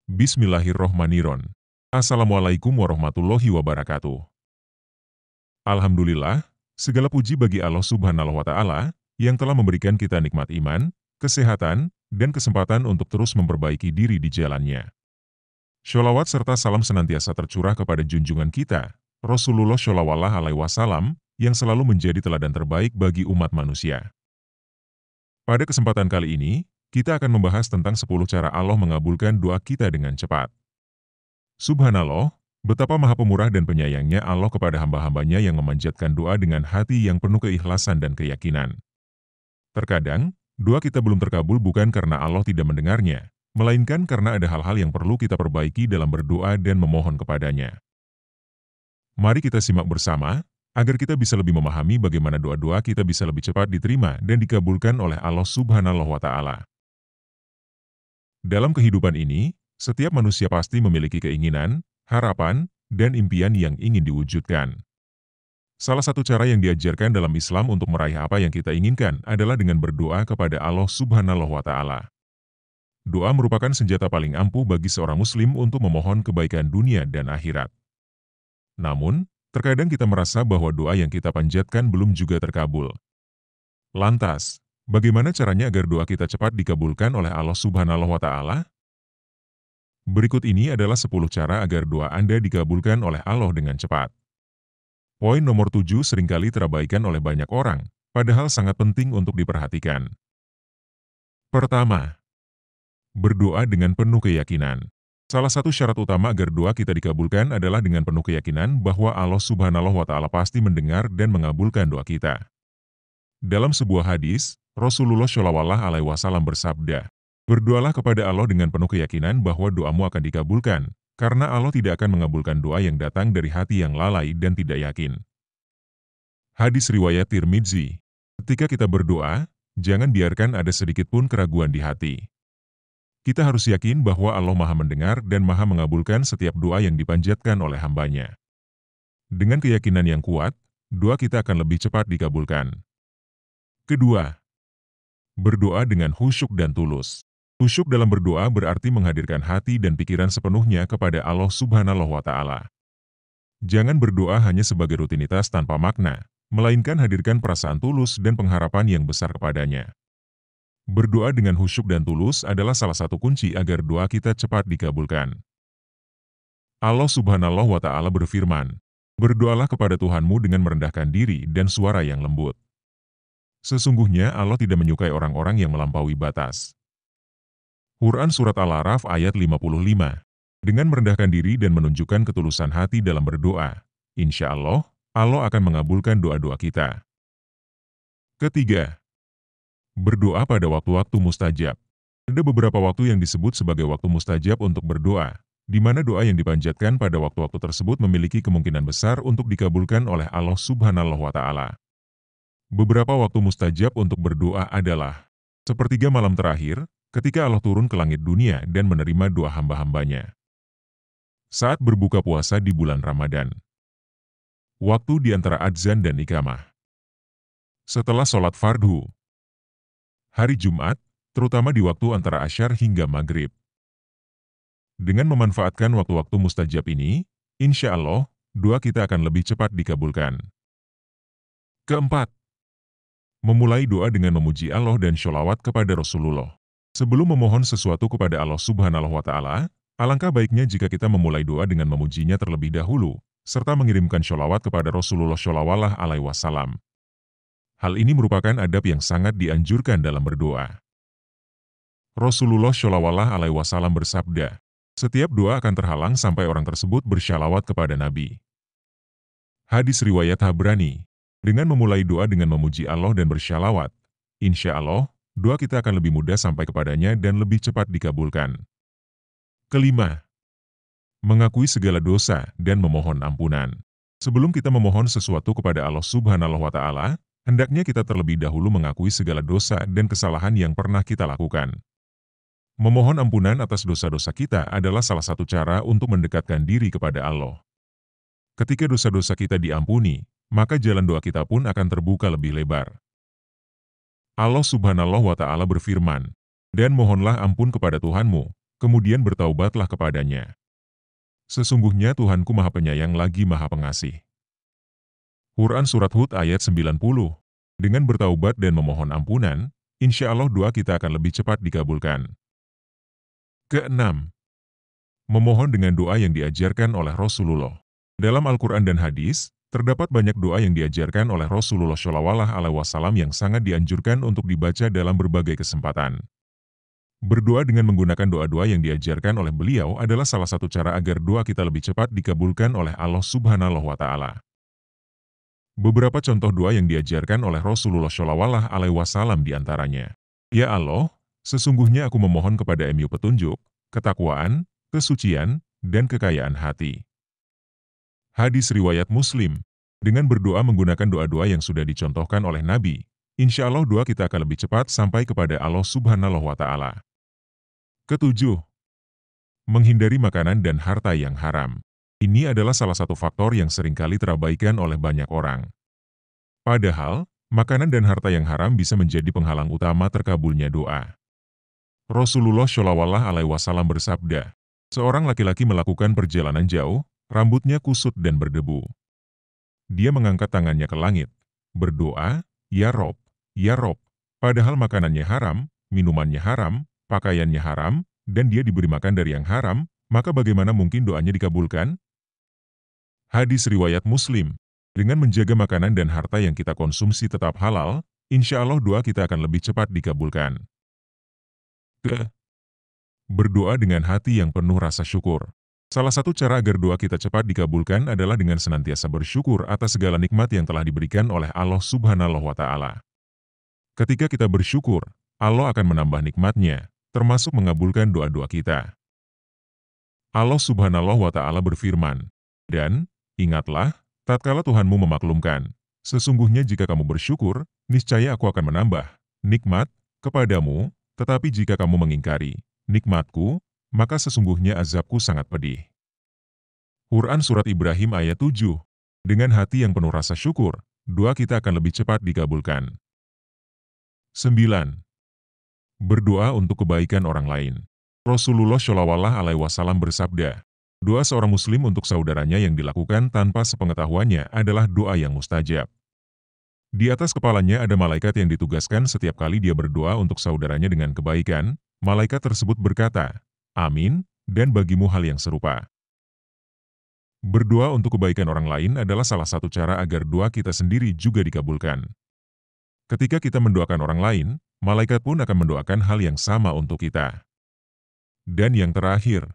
Bismillahirrohmanirrohim. Assalamualaikum warahmatullahi wabarakatuh. Alhamdulillah, segala puji bagi Allah Subhanahu wa Ta'ala yang telah memberikan kita nikmat iman, kesehatan, dan kesempatan untuk terus memperbaiki diri di jalannya. Sholawat serta salam senantiasa tercurah kepada junjungan kita, Rasulullah Shallallahu Alaihi Wasallam, yang selalu menjadi teladan terbaik bagi umat manusia. Pada kesempatan kali ini, kita akan membahas tentang 10 cara Allah mengabulkan doa kita dengan cepat. Subhanallah, betapa maha pemurah dan penyayangnya Allah kepada hamba-hambanya yang memanjatkan doa dengan hati yang penuh keikhlasan dan keyakinan. Terkadang, doa kita belum terkabul bukan karena Allah tidak mendengarnya, melainkan karena ada hal-hal yang perlu kita perbaiki dalam berdoa dan memohon kepadanya. Mari kita simak bersama, agar kita bisa lebih memahami bagaimana doa-doa kita bisa lebih cepat diterima dan dikabulkan oleh Allah Subhanahu wa Ta'ala. Dalam kehidupan ini, setiap manusia pasti memiliki keinginan, harapan, dan impian yang ingin diwujudkan. Salah satu cara yang diajarkan dalam Islam untuk meraih apa yang kita inginkan adalah dengan berdoa kepada Allah Subhanahu wa Ta'ala. Doa merupakan senjata paling ampuh bagi seorang Muslim untuk memohon kebaikan dunia dan akhirat. Namun, terkadang kita merasa bahwa doa yang kita panjatkan belum juga terkabul. Lantas, bagaimana caranya agar doa kita cepat dikabulkan oleh Allah Subhanahu wa Ta'ala? Berikut ini adalah 10 cara agar doa Anda dikabulkan oleh Allah dengan cepat. Poin nomor 7 seringkali terabaikan oleh banyak orang, padahal sangat penting untuk diperhatikan. Pertama, berdoa dengan penuh keyakinan. Salah satu syarat utama agar doa kita dikabulkan adalah dengan penuh keyakinan bahwa Allah Subhanahu wa Ta'ala pasti mendengar dan mengabulkan doa kita. Dalam sebuah hadis, Rasulullah Shallallahu Alaihi Wasallam bersabda, "Berdoalah kepada Allah dengan penuh keyakinan bahwa doamu akan dikabulkan, karena Allah tidak akan mengabulkan doa yang datang dari hati yang lalai dan tidak yakin." Hadis riwayat Tirmidzi. Ketika kita berdoa, jangan biarkan ada sedikit pun keraguan di hati. Kita harus yakin bahwa Allah Maha mendengar dan Maha mengabulkan setiap doa yang dipanjatkan oleh hambanya. Dengan keyakinan yang kuat, doa kita akan lebih cepat dikabulkan. Kedua, berdoa dengan khusyuk dan tulus. Khusyuk dalam berdoa berarti menghadirkan hati dan pikiran sepenuhnya kepada Allah Subhanahu wa Ta'ala. Jangan berdoa hanya sebagai rutinitas tanpa makna, melainkan hadirkan perasaan tulus dan pengharapan yang besar kepadanya. Berdoa dengan khusyuk dan tulus adalah salah satu kunci agar doa kita cepat dikabulkan. Allah Subhanahu wa Ta'ala berfirman, "Berdoalah kepada Tuhanmu dengan merendahkan diri dan suara yang lembut." Sesungguhnya Allah tidak menyukai orang-orang yang melampaui batas. Quran Surat Al-A'raf ayat 55. Dengan merendahkan diri dan menunjukkan ketulusan hati dalam berdoa, insya Allah, Allah akan mengabulkan doa-doa kita. Ketiga, berdoa pada waktu-waktu mustajab. Ada beberapa waktu yang disebut sebagai waktu mustajab untuk berdoa, di mana doa yang dipanjatkan pada waktu-waktu tersebut memiliki kemungkinan besar untuk dikabulkan oleh Allah Subhanahu wa Ta'ala. Beberapa waktu mustajab untuk berdoa adalah sepertiga malam terakhir, ketika Allah turun ke langit dunia dan menerima doa hamba-hambanya. Saat berbuka puasa di bulan Ramadan. Waktu di antara adzan dan iqamah. Setelah sholat fardhu. Hari Jumat, terutama di waktu antara asyar hingga maghrib. Dengan memanfaatkan waktu-waktu mustajab ini, insya Allah, doa kita akan lebih cepat dikabulkan. Keempat, memulai doa dengan memuji Allah dan sholawat kepada Rasulullah. Sebelum memohon sesuatu kepada Allah Subhanahu wa Ta'ala, alangkah baiknya jika kita memulai doa dengan memujinya terlebih dahulu, serta mengirimkan sholawat kepada Rasulullah Shallallahu Alaihi Wasallam. Hal ini merupakan adab yang sangat dianjurkan dalam berdoa. Rasulullah Shallallahu Alaihi Wasallam bersabda, "Setiap doa akan terhalang sampai orang tersebut bersyalawat kepada Nabi." Hadis riwayat Tabrani. Dengan memulai doa dengan memuji Allah dan bersyalawat, insya Allah, doa kita akan lebih mudah sampai kepadanya dan lebih cepat dikabulkan. Kelima, mengakui segala dosa dan memohon ampunan. Sebelum kita memohon sesuatu kepada Allah Subhanahu wa Ta'ala, hendaknya kita terlebih dahulu mengakui segala dosa dan kesalahan yang pernah kita lakukan. Memohon ampunan atas dosa-dosa kita adalah salah satu cara untuk mendekatkan diri kepada Allah. Ketika dosa-dosa kita diampuni, maka jalan doa kita pun akan terbuka lebih lebar. Allah Subhanahu wa Ta'ala berfirman, "Dan mohonlah ampun kepada Tuhanmu, kemudian bertaubatlah kepadanya. Sesungguhnya Tuhanku Maha Penyayang lagi Maha Pengasih. Quran Surat Hud ayat 90. Dengan bertaubat dan memohon ampunan, insya Allah doa kita akan lebih cepat dikabulkan. Keenam, memohon dengan doa yang diajarkan oleh Rasulullah. Dalam Al-Quran dan hadis, terdapat banyak doa yang diajarkan oleh Rasulullah SAW yang sangat dianjurkan untuk dibaca dalam berbagai kesempatan. Berdoa dengan menggunakan doa-doa yang diajarkan oleh beliau adalah salah satu cara agar doa kita lebih cepat dikabulkan oleh Allah Subhanahu wa Ta'ala. Beberapa contoh doa yang diajarkan oleh Rasulullah SAW diantaranya. Ya Allah, sesungguhnya aku memohon kepada-Mu petunjuk, ketakwaan, kesucian, dan kekayaan hati. Hadis riwayat Muslim. Dengan berdoa menggunakan doa-doa yang sudah dicontohkan oleh Nabi, insya Allah doa kita akan lebih cepat sampai kepada Allah Subhanahu wa Ta'ala. Ketujuh, menghindari makanan dan harta yang haram. Ini adalah salah satu faktor yang seringkali terabaikan oleh banyak orang. Padahal, makanan dan harta yang haram bisa menjadi penghalang utama terkabulnya doa. Rasulullah SAW bersabda, seorang laki-laki melakukan perjalanan jauh, rambutnya kusut dan berdebu. Dia mengangkat tangannya ke langit, berdoa, Ya Rob, Ya Rob, padahal makanannya haram, minumannya haram, pakaiannya haram, dan dia diberi makan dari yang haram, maka bagaimana mungkin doanya dikabulkan? Hadis riwayat Muslim. Dengan menjaga makanan dan harta yang kita konsumsi tetap halal, insya Allah doa kita akan lebih cepat dikabulkan. Berdoa dengan hati yang penuh rasa syukur. Salah satu cara agar doa kita cepat dikabulkan adalah dengan senantiasa bersyukur atas segala nikmat yang telah diberikan oleh Allah Subhanahu wa Ta'ala. Ketika kita bersyukur, Allah akan menambah nikmatnya, termasuk mengabulkan doa-doa kita. Allah Subhanahu wa Ta'ala berfirman, dan ingatlah, tatkala Tuhanmu memaklumkan, sesungguhnya jika kamu bersyukur, niscaya aku akan menambah nikmat kepadamu, tetapi jika kamu mengingkari nikmatku, maka sesungguhnya azabku sangat pedih. Quran Surat Ibrahim ayat 7. Dengan hati yang penuh rasa syukur, doa kita akan lebih cepat dikabulkan. 9. Berdoa untuk kebaikan orang lain. Rasulullah SAW bersabda, doa seorang muslim untuk saudaranya yang dilakukan tanpa sepengetahuannya adalah doa yang mustajab. Di atas kepalanya ada malaikat yang ditugaskan setiap kali dia berdoa untuk saudaranya dengan kebaikan, malaikat tersebut berkata, Amin, dan bagimu hal yang serupa. Berdoa untuk kebaikan orang lain adalah salah satu cara agar doa kita sendiri juga dikabulkan. Ketika kita mendoakan orang lain, malaikat pun akan mendoakan hal yang sama untuk kita. Dan yang terakhir,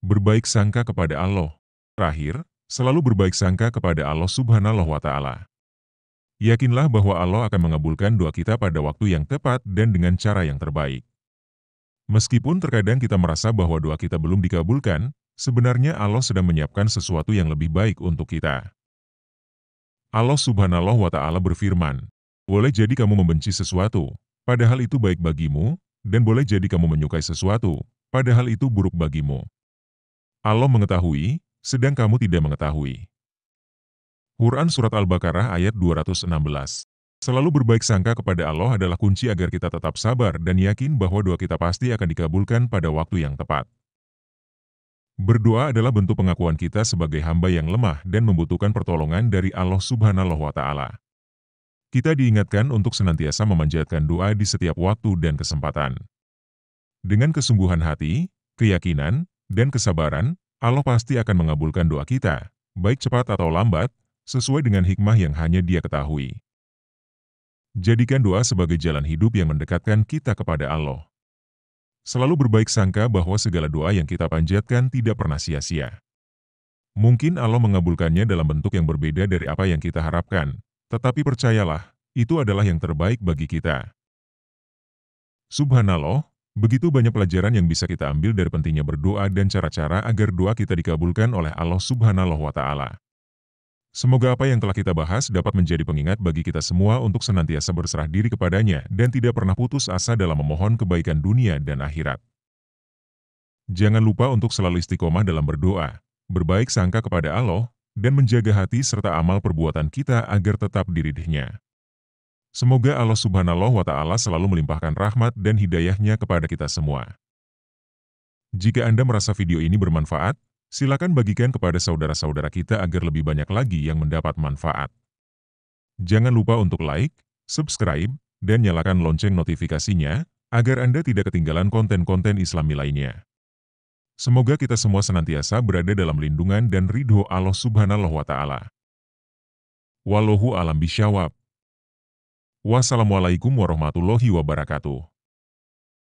berbaik sangka kepada Allah. Terakhir, selalu berbaik sangka kepada Allah Subhanahu wa Ta'ala. Yakinlah bahwa Allah akan mengabulkan doa kita pada waktu yang tepat dan dengan cara yang terbaik. Meskipun terkadang kita merasa bahwa doa kita belum dikabulkan, sebenarnya Allah sedang menyiapkan sesuatu yang lebih baik untuk kita. Allah Subhanahu wa Ta'ala berfirman, boleh jadi kamu membenci sesuatu, padahal itu baik bagimu, dan boleh jadi kamu menyukai sesuatu, padahal itu buruk bagimu. Allah mengetahui, sedang kamu tidak mengetahui. Quran Surat Al-Baqarah ayat 216. Selalu berbaik sangka kepada Allah adalah kunci agar kita tetap sabar dan yakin bahwa doa kita pasti akan dikabulkan pada waktu yang tepat. Berdoa adalah bentuk pengakuan kita sebagai hamba yang lemah dan membutuhkan pertolongan dari Allah Subhanahu wa Ta'ala. Kita diingatkan untuk senantiasa memanjatkan doa di setiap waktu dan kesempatan. Dengan kesungguhan hati, keyakinan, dan kesabaran, Allah pasti akan mengabulkan doa kita, baik cepat atau lambat, sesuai dengan hikmah yang hanya Dia ketahui. Jadikan doa sebagai jalan hidup yang mendekatkan kita kepada Allah. Selalu berbaik sangka bahwa segala doa yang kita panjatkan tidak pernah sia-sia. Mungkin Allah mengabulkannya dalam bentuk yang berbeda dari apa yang kita harapkan, tetapi percayalah, itu adalah yang terbaik bagi kita. Subhanallah, begitu banyak pelajaran yang bisa kita ambil dari pentingnya berdoa dan cara-cara agar doa kita dikabulkan oleh Allah Subhanahu wa Ta'ala. Semoga apa yang telah kita bahas dapat menjadi pengingat bagi kita semua untuk senantiasa berserah diri kepadanya dan tidak pernah putus asa dalam memohon kebaikan dunia dan akhirat. Jangan lupa untuk selalu istiqomah dalam berdoa, berbaik sangka kepada Allah, dan menjaga hati serta amal perbuatan kita agar tetap diridhnya. Semoga Allah Subhanahu wa Ta'ala selalu melimpahkan rahmat dan hidayahnya kepada kita semua. Jika Anda merasa video ini bermanfaat, silakan bagikan kepada saudara-saudara kita agar lebih banyak lagi yang mendapat manfaat. Jangan lupa untuk like, subscribe, dan nyalakan lonceng notifikasinya, agar Anda tidak ketinggalan konten-konten Islami lainnya. Semoga kita semua senantiasa berada dalam lindungan dan ridho Allah Subhanahu wa Ta'ala. Wallahu a'lam bishawab. Wassalamualaikum warahmatullahi wabarakatuh.